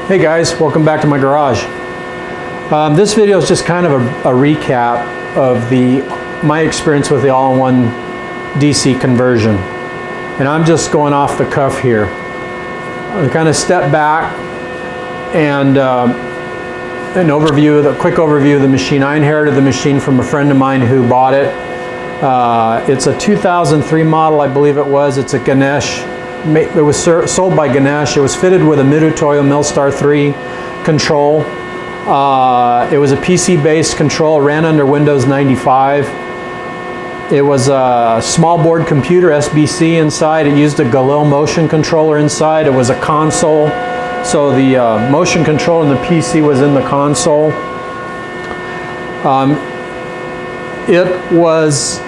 Hey guys, welcome back to my garage. This video is just kind of a recap of my experience with the all-in-one DC conversion. And I'm just going off the cuff here. I kind of step back and a quick overview of the machine. I inherited the machine from a friend of mine who bought it. It's a 2003 model, I believe it was. It's a Ganesh. It was sold by Ganesh. It was fitted with a Mitutoyo Millstar 3 control. It was a PC-based control, ran under Windows 95. It was a small board computer, SBC inside. It used a Galil motion controller inside. It was a console, so the motion control in the PC was in the console. It was,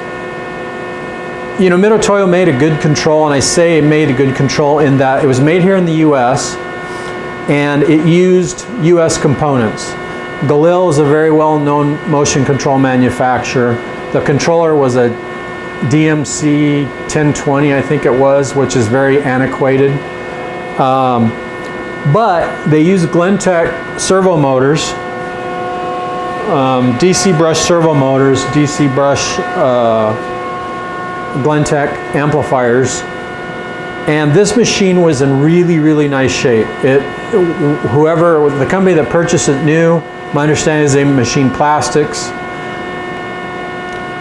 you know, Mitutoyo made a good control, and I say it made a good control in that it was made here in the US and it used US components. Galil is a very well-known motion control manufacturer. The controller was a DMC 1020, I think it was, which is very antiquated. But they used Glentech servo motors, DC brush servo motors, DC brush Glentech amplifiers, and this machine was in really nice shape. The company that purchased it knew. My understanding is they machined plastics,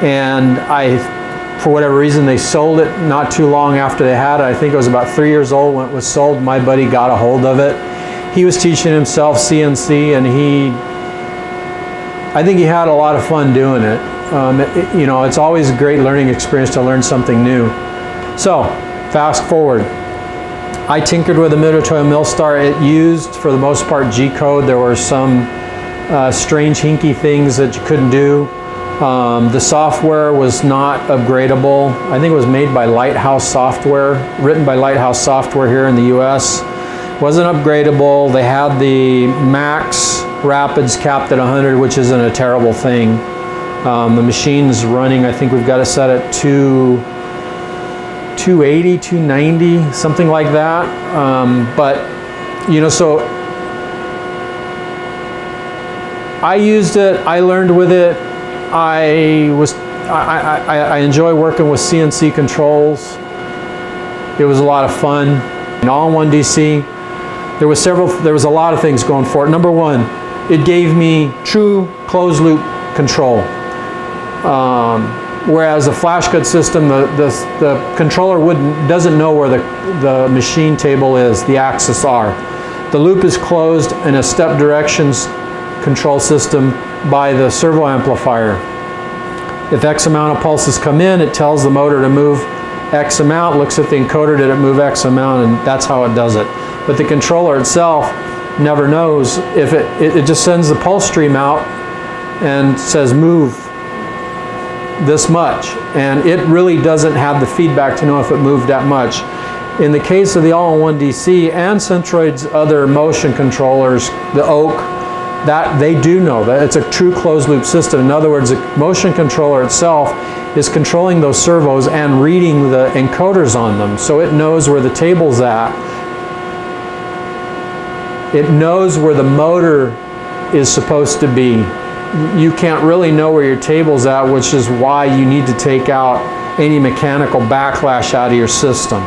and for whatever reason, they sold it not too long after they had it. I think it was about 3 years old when it was sold. My buddy got a hold of it. He was teaching himself CNC, and I think he had a lot of fun doing it. You know, it's always a great learning experience to learn something new. So, fast forward. I tinkered with the Mitutoyo Millstar. It used, for the most part, G-code. There were some strange, hinky things that you couldn't do. The software was not upgradable. I think it was made by Lighthouse Software, written by Lighthouse Software here in the US. Wasn't upgradable. They had the max rapids capped at 100, which isn't a terrible thing. The machine's running, I think we've got it set at 280, 290, something like that. But, you know, so I used it, I learned with it. I enjoy working with CNC controls. It was a lot of fun. In all-in-one DC, there was a lot of things going for it. Number one, it gave me true closed loop control. Whereas a flash cut system, the controller doesn't know where the machine table is, the axes are. The loop is closed in a step directions control system by the servo amplifier. If X amount of pulses come in, it tells the motor to move X amount, looks at the encoder, did it move X amount, and that's how it does it. But the controller itself never knows if it just sends the pulse stream out and says move this much, and it really doesn't have the feedback to know if it moved that much. In the case of the all-in-one DC and Centroid's other motion controllers, the Oak, that they do know that it's a true closed loop system. In other words, the motion controller itself is controlling those servos and reading the encoders on them, so it knows where the table's at. It knows where the motor is supposed to be. You can't really know where your table's at, which is why you need to take out any mechanical backlash out of your system.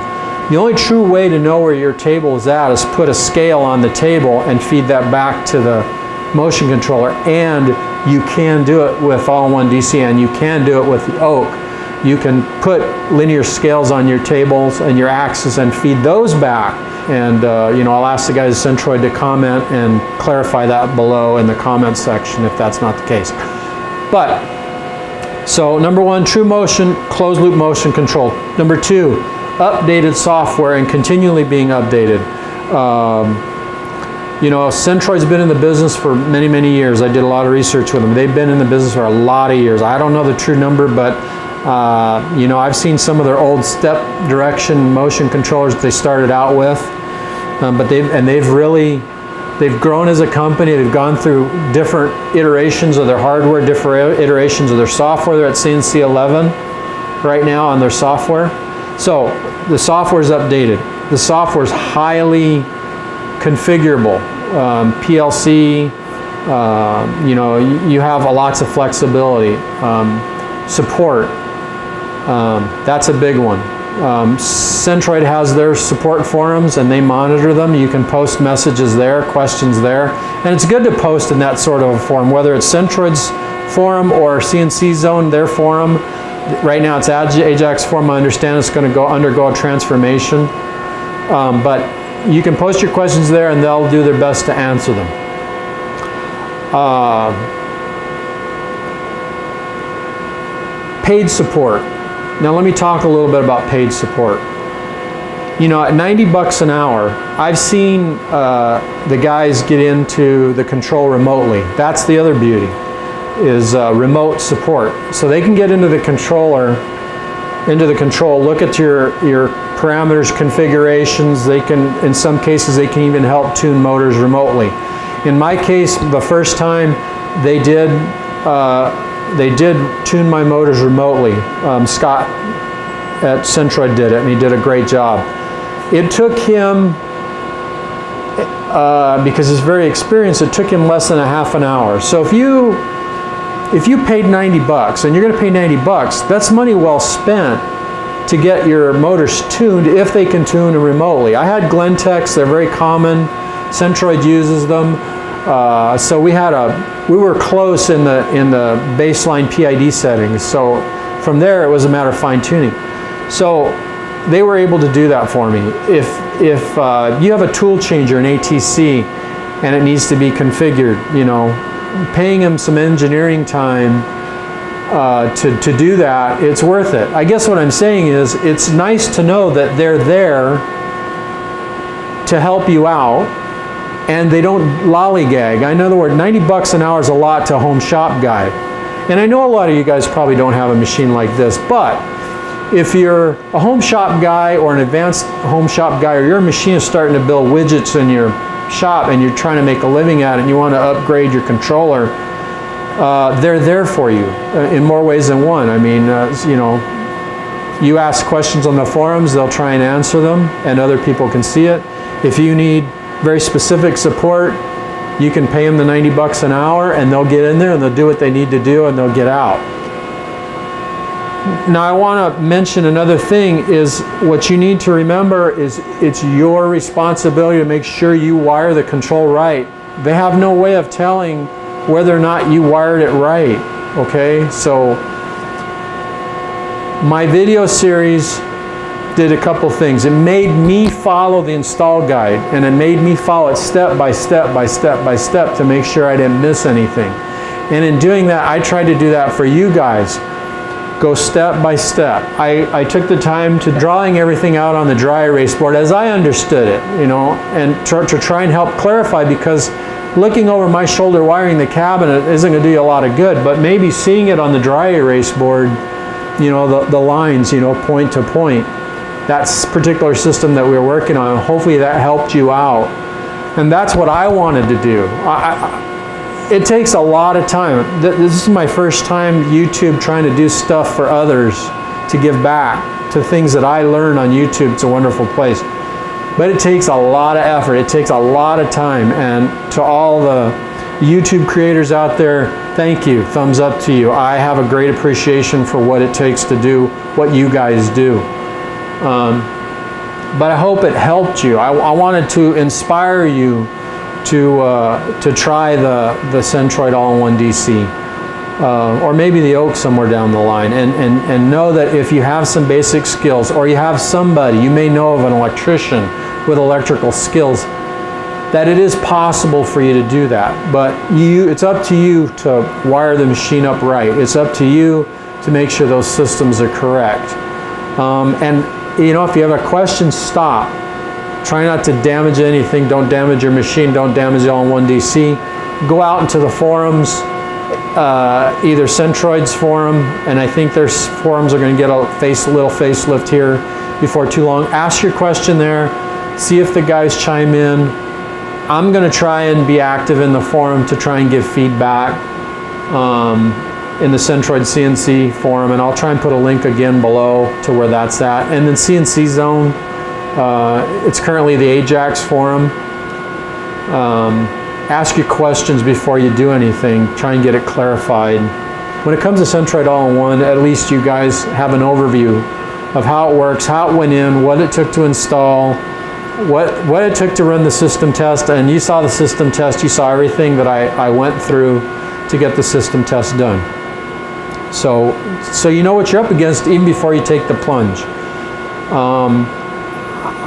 The only true way to know where your table is at is put a scale on the table and feed that back to the motion controller, and you can do it with all-in-one DC, and you can do it with the Oak. You can put linear scales on your tables and your axes and feed those back. And you know, I'll ask the guys at Centroid to comment and clarify that below in the comment section if that's not the case. But, so number one, true motion, closed loop motion control. Number two, updated software and continually being updated. You know, Centroid's been in the business for many years. I did a lot of research with them. They've been in the business for a lot of years. I don't know the true number, but you know, I've seen some of their old step direction motion controllers that they started out with, but they've grown as a company. They've gone through different iterations of their hardware, different iterations of their software. They're at CNC 11 right now on their software. So the software is updated. The software is highly configurable. PLC, you know, you have lots of flexibility. Support, that's a big one. Centroid has their support forums and they monitor them. You can post messages there, questions there, and it's good to post in that sort of a forum, whether it's Centroid's forum or CNC Zone, their forum. Right now it's Ajax forum. I understand it's going to undergo a transformation, but you can post your questions there and they'll do their best to answer them. Paid support. Now let me talk a little bit about paid support. You know, at 90 bucks an hour, I've seen the guys get into the control remotely. That's the other beauty, is remote support. So they can get into the controller, look at your parameters, configurations. They can, in some cases, they can even help tune motors remotely. In my case, the first time they did tune my motors remotely. Scott at Centroid did it, and he did a great job. It took him, because he's very experienced, it took him less than a half an hour. So if you paid 90 bucks, and you're going to pay 90 bucks, that's money well spent to get your motors tuned if they can tune them remotely. I had Glentex, they're very common. Centroid uses them. So we were close in the baseline PID settings. So from there, it was a matter of fine tuning. So they were able to do that for me. If you have a tool changer, an ATC, and it needs to be configured, you know, paying them some engineering time to do that, it's worth it. I guess what I'm saying is, it's nice to know that they're there to help you out, and they don't lollygag. In other words, 90 bucks an hour is a lot to a home shop guy. And I know a lot of you guys probably don't have a machine like this, but if you're a home shop guy or an advanced home shop guy, or your machine is starting to build widgets in your shop and you're trying to make a living at it and you want to upgrade your controller, they're there for you in more ways than one. I mean, you know, you ask questions on the forums, they'll try and answer them, and other people can see it. If you need very specific support, you can pay them the 90 bucks an hour and they'll get in there and they'll do what they need to do and they'll get out. Now I want to mention another thing, is what you need to remember is it's your responsibility to make sure you wire the control right. They have no way of telling whether or not you wired it right, okay? So my video series did a couple things. It made me follow the install guide, and it made me follow it step by step by step by step to make sure I didn't miss anything. And in doing that, I tried to do that for you guys. Go step by step. I took the time to drawing everything out on the dry erase board as I understood it, you know, and to try and help clarify, because looking over my shoulder wiring the cabinet isn't going to do you a lot of good, but maybe seeing it on the dry erase board, you know, the lines, you know, point to point. That particular system that we were working on, hopefully that helped you out. And that's what I wanted to do. It takes a lot of time. This is my first time YouTube trying to do stuff for others, to give back to things that I learned on YouTube. It's a wonderful place. But it takes a lot of effort. It takes a lot of time. And to all the YouTube creators out there, thank you. Thumbs up to you. I have a great appreciation for what it takes to do what you guys do. But I hope it helped you. I wanted to inspire you to try the Centroid All-in-One DC, or maybe the Oak somewhere down the line, and know that if you have some basic skills, or you have somebody, you may know of an electrician with electrical skills, that it is possible for you to do that. But it's up to you to wire the machine up right. It's up to you to make sure those systems are correct. And you know, if you have a question, stop. Try not to damage anything. Don't damage your machine. Don't damage the All-in-One DC. Go out into the forums, either Centroid's forum, and I think their forums are going to get a little facelift here before too long. Ask your question there. See if the guys chime in. I'm going to try and be active in the forum to try and give feedback in the Centroid CNC forum, and I'll try and put a link again below to where that's at. And then CNC Zone, it's currently the Ajax forum. Ask your questions before you do anything. Try and get it clarified. When it comes to Centroid All-in-One, at least you guys have an overview of how it works, how it went in, what it took to install, what it took to run the system test. And you saw the system test, you saw everything that I went through to get the system test done. So you know what you're up against even before you take the plunge.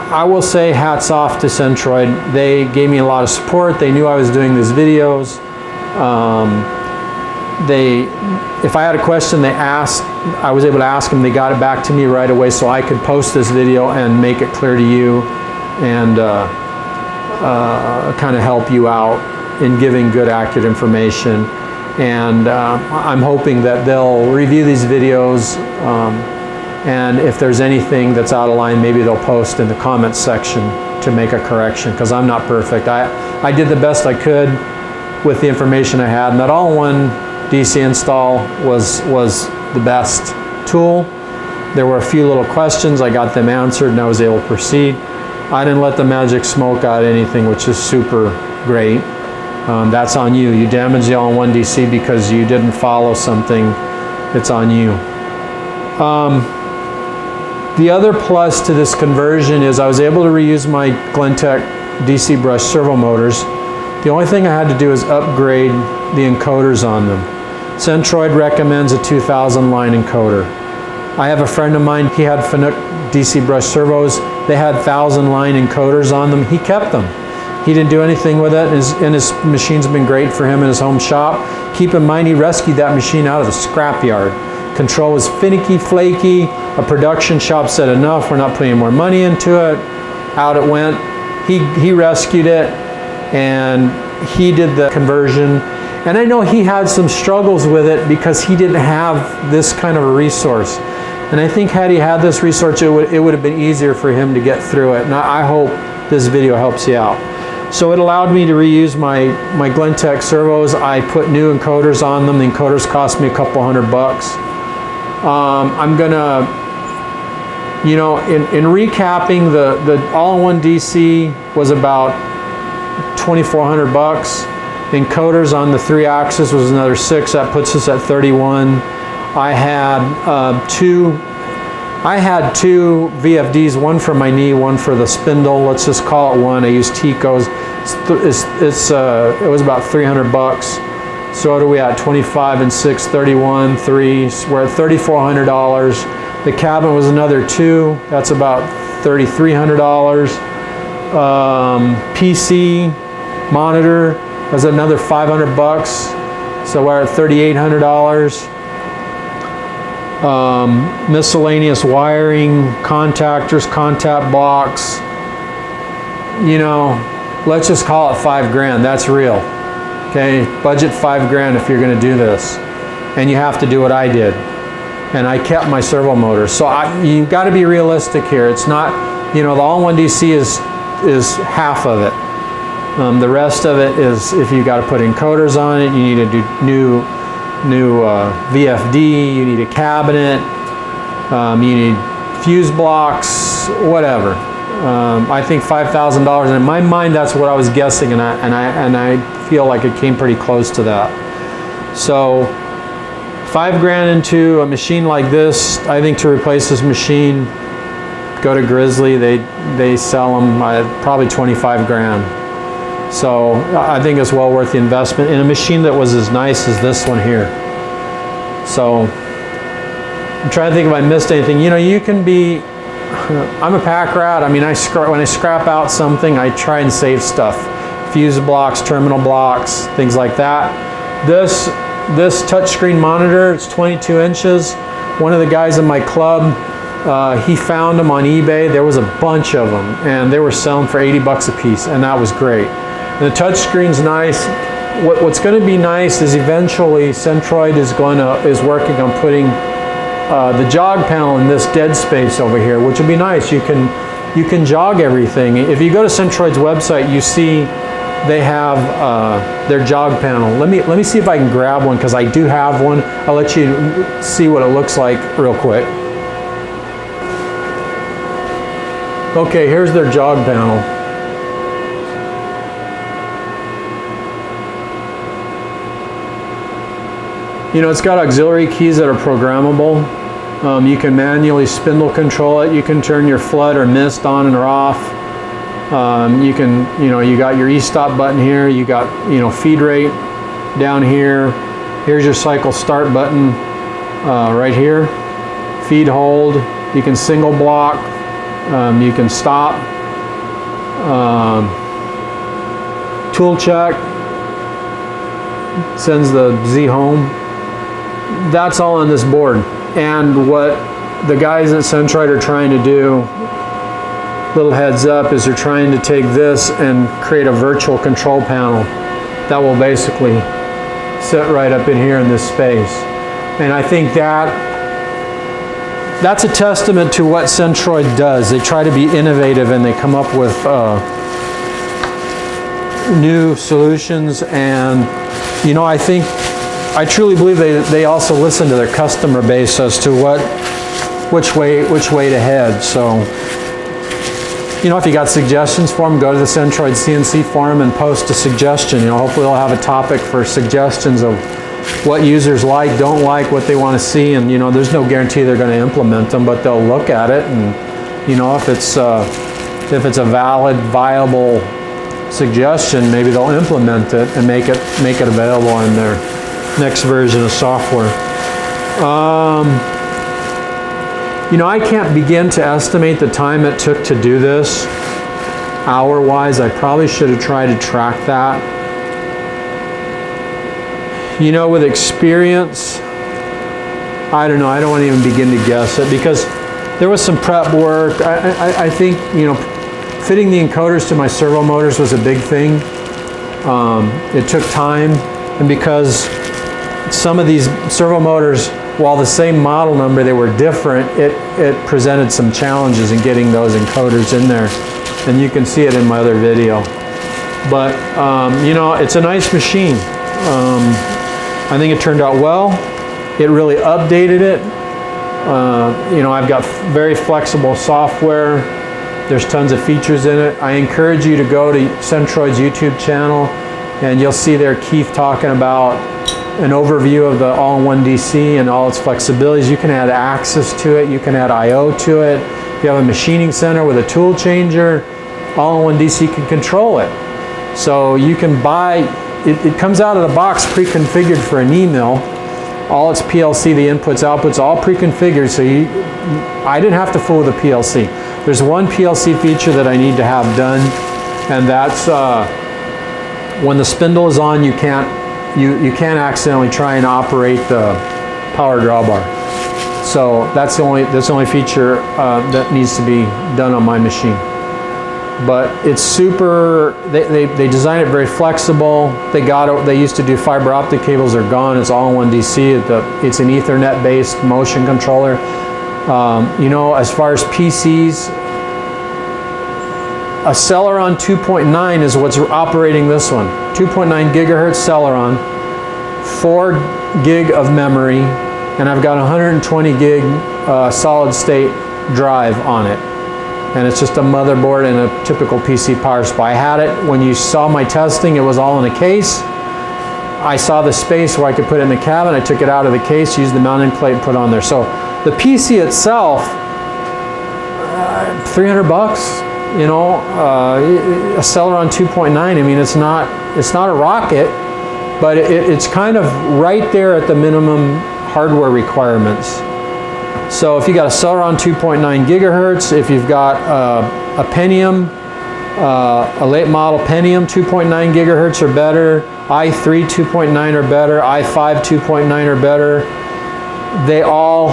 I will say hats off to Centroid. They gave me a lot of support. They knew I was doing these videos. If I had a question, I was able to ask them. They got it back to me right away so I could post this video and make it clear to you and kind of help you out in giving good, accurate information. And I'm hoping that they'll review these videos, and if there's anything that's out of line, maybe they'll post in the comments section to make a correction, because I'm not perfect. I did the best I could with the information I had, and that all-in-one DC install was the best tool. There were a few little questions, I got them answered, and I was able to proceed. I didn't let the magic smoke out of anything, which is super great. That's on you. You damaged the all-in-one DC because you didn't follow something. It's on you. The other plus to this conversion is I was able to reuse my Glentech DC brush servo motors. The only thing I had to do is upgrade the encoders on them. Centroid recommends a 2000 line encoder. I have a friend of mine, he had Fanuc DC brush servos. They had 1000 line encoders on them. He kept them. He didn't do anything with it, and his machine's been great for him in his home shop. Keep in mind, he rescued that machine out of the scrapyard. Control was finicky, flaky. A production shop said enough, we're not putting any more money into it. Out it went. He rescued it, and he did the conversion. And I know he had some struggles with it because he didn't have this kind of a resource. And I think had he had this resource, it would have been easier for him to get through it. And I hope this video helps you out. So it allowed me to reuse my Glentech servos. I put new encoders on them. The encoders cost me a couple $100. I'm gonna, you know, in recapping, the all-in-one DC was about $2,400. Encoders on the 3-axis was another $6. That puts us at $31. I had two VFDs, one for my knee, one for the spindle. Let's just call it one. I used Tico's. It was about $300. So what are we at? 25 and 6, 31, 3. So we're at $3,400. The cabinet was another 2. That's about $3,300. PC monitor was another $500. So we're at $3,800. Miscellaneous wiring, contactors, contact blocks. You know, let's just call it $5,000. That's real. Okay, budget $5,000 if you're going to do this, and you have to do what I did. And I kept my servo motors. So you've got to be realistic here. It's not, you know, the all-in-one DC is half of it. The rest of it is if you got to put encoders on it, you need to do new VFD, you need a cabinet, you need fuse blocks, whatever. I think $5,000, and in my mind that's what I was guessing, and I feel like it came pretty close to that. So $5,000 into a machine like this. I think to replace this machine, go to Grizzly. They sell them probably $25,000. So I think it's well worth the investment in a machine that was as nice as this one here. So I'm trying to think if I missed anything. You know, you can be, I'm a pack rat. I mean, when I scrap out something, I try and save stuff. Fuse blocks, terminal blocks, things like that. This touchscreen monitor, it's 22 inches. One of the guys in my club, he found them on eBay. There was a bunch of them, and they were selling for $80 a piece, and that was great. The touch screen's nice. What's going to be nice is eventually Centroid is working on putting the jog panel in this dead space over here, which will be nice. You can jog everything. If you go to Centroid's website, you see they have their jog panel. Let me see if I can grab one, because I do have one. I'll let you see what it looks like real quick. Okay, here's their jog panel. You know, it's got auxiliary keys that are programmable. You can manually spindle control it. You can turn your flood or mist on and or off. You can, you know, you got your e-stop button here. You got, you know, feed rate down here. Here's your cycle start button right here. Feed hold. You can single block. You can stop. Tool check. Sends the Z home. That's all on this board. And what the guys at Centroid are trying to do, little heads up, is they're trying to take this and create a virtual control panel that will basically sit right up in here in this space. And I think that's a testament to what Centroid does. They try to be innovative and they come up with new solutions. And you know, I truly believe they also listen to their customer base as to which way to head. So, you know, if you got suggestions for them, go to the Centroid CNC forum and post a suggestion. You know, hopefully they'll have a topic for suggestions of what users like, don't like, what they want to see. And you know, there's no guarantee they're going to implement them, but they'll look at it, and you know, if it's a valid, viable suggestion, maybe they'll implement it and make it available in their next version of software. You know, I can't begin to estimate the time it took to do this hour-wise. I probably should have tried to track that. You know, with experience, I don't know, I don't want to even begin to guess it, because there was some prep work. I think, you know, fitting the encoders to my servo motors was a big thing. It took time, and because some of these servo motors, while the same model number, they were different, it presented some challenges in getting those encoders in there. And you can see it in my other video. But, you know, it's a nice machine. I think it turned out well. It really updated it. You know, I've got very flexible software. There's tons of features in it. I encourage you to go to Centroid's YouTube channel, and you'll see there Keith talking about an overview of the all-in-one DC and all its flexibilities. You can add access to it. You can add I/O to it. If you have a machining center with a tool changer, all-in-one DC can control it. So you can buy, it comes out of the box pre-configured for a knee mill. All its PLC, the inputs, outputs, all pre-configured. So I didn't have to fool with the PLC. There's one PLC feature that I need to have done, and that's when the spindle is on, you can't accidentally try and operate the power drawbar. So that's the only feature that needs to be done on my machine. But it's super. They design it very flexible. They used to do fiber optic cables. They're gone. It's all-in-one DC. It's an Ethernet-based motion controller. You know, as far as PCs, a Celeron 2.9 is what's operating this one. 2.9 gigahertz Celeron, 4 gig of memory, and I've got 120 gig solid state drive on it. And it's just a motherboard and a typical PC power supply. I had it when you saw my testing. It was all in a case. I saw the space where I could put it in the cabin. I took it out of the case, used the mounting plate, and put it on there. So the PC itself, $300. You know, a Celeron 2.9. I mean, it's not a rocket, but it's kind of right there at the minimum hardware requirements. So if you got a Celeron 2.9 gigahertz, if you've got a Pentium, a late model Pentium 2.9 gigahertz or better, i3 2.9 or better, i5 2.9 or better, they all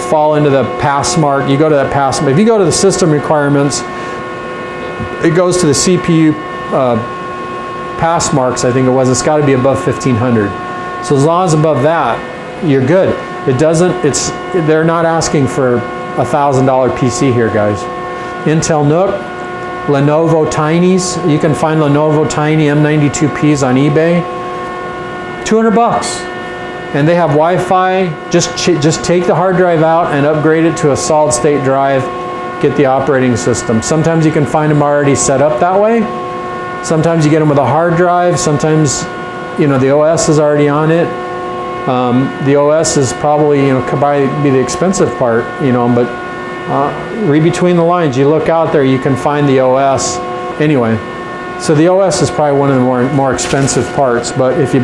fall into the pass mark. You go to that pass mark. If you go to the system requirements, it goes to the CPU pass marks, I think it was. It's got to be above 1500. So as long as above that, you're good. They're not asking for a $1,000 PC here, guys. Intel NUC, Lenovo Tinys. You can find Lenovo Tiny M92Ps on eBay. $200. And they have Wi-Fi. Just take the hard drive out and upgrade it to a solid state drive. Get the operating system. Sometimes you can find them already set up that way. Sometimes you get them with a hard drive. Sometimes, you know, the OS is already on it. The OS is probably, could probably be the expensive part, but read between the lines. You look out there, you can find the OS. Anyway, so the OS is probably one of the more expensive parts. But if you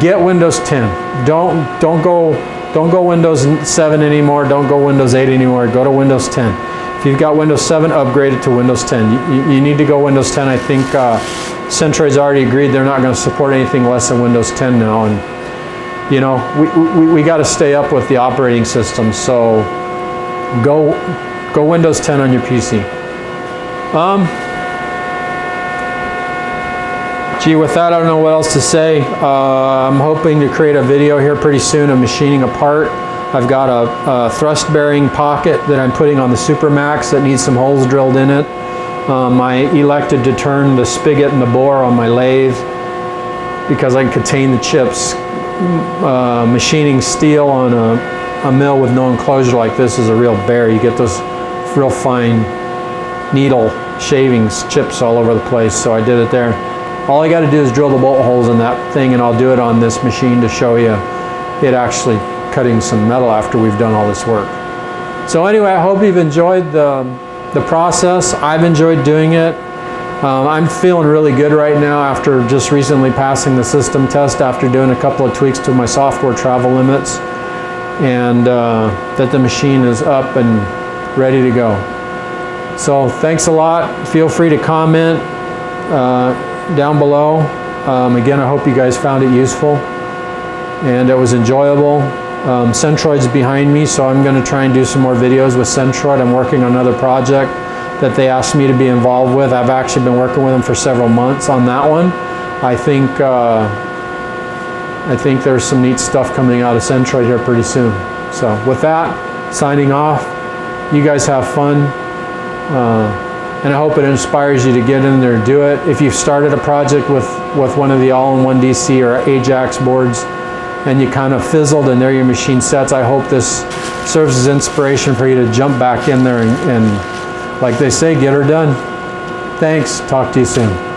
get Windows 10. Don't go Windows 7 anymore. Don't go Windows 8 anymore. Go to Windows 10. If you've got Windows 7, upgrade it to Windows 10. You need to go Windows 10. I think Centroid's already agreed they're not going to support anything less than Windows 10 now, and we got to stay up with the operating system. So go Windows 10 on your PC. Gee, with that, I don't know what else to say. I'm hoping to create a video here pretty soon of machining a part. I've got a thrust bearing pocket that I'm putting on the Supermax that needs some holes drilled in it. I elected to turn the spigot and the bore on my lathe because I can contain the chips. Machining steel on a mill with no enclosure like this is a real bear. You get those real fine needle shavings, chips all over the place, so I did it there. All I got to do is drill the bolt holes in that thing, and I'll do it on this machine to show you it actually cutting some metal after we've done all this work. So anyway, I hope you've enjoyed the process. I've enjoyed doing it. I'm feeling really good right now after just recently passing the system test after doing a couple of tweaks to my software travel limits, and that the machine is up and ready to go. So thanks a lot. Feel free to comment down below. Again, I hope you guys found it useful and it was enjoyable. Centroid's behind me, so I'm going to try and do some more videos with Centroid. I'm working on another project that they asked me to be involved with. I've actually been working with them for several months on that one. I think there's some neat stuff coming out of Centroid here pretty soon. So with that, signing off. You guys have fun. And I hope it inspires you to get in there and do it. If you've started a project with one of the all-in-one DC or Ajax boards and you kind of fizzled and there your machine sets, I hope this serves as inspiration for you to jump back in there and like they say, get her done. Thanks. Talk to you soon.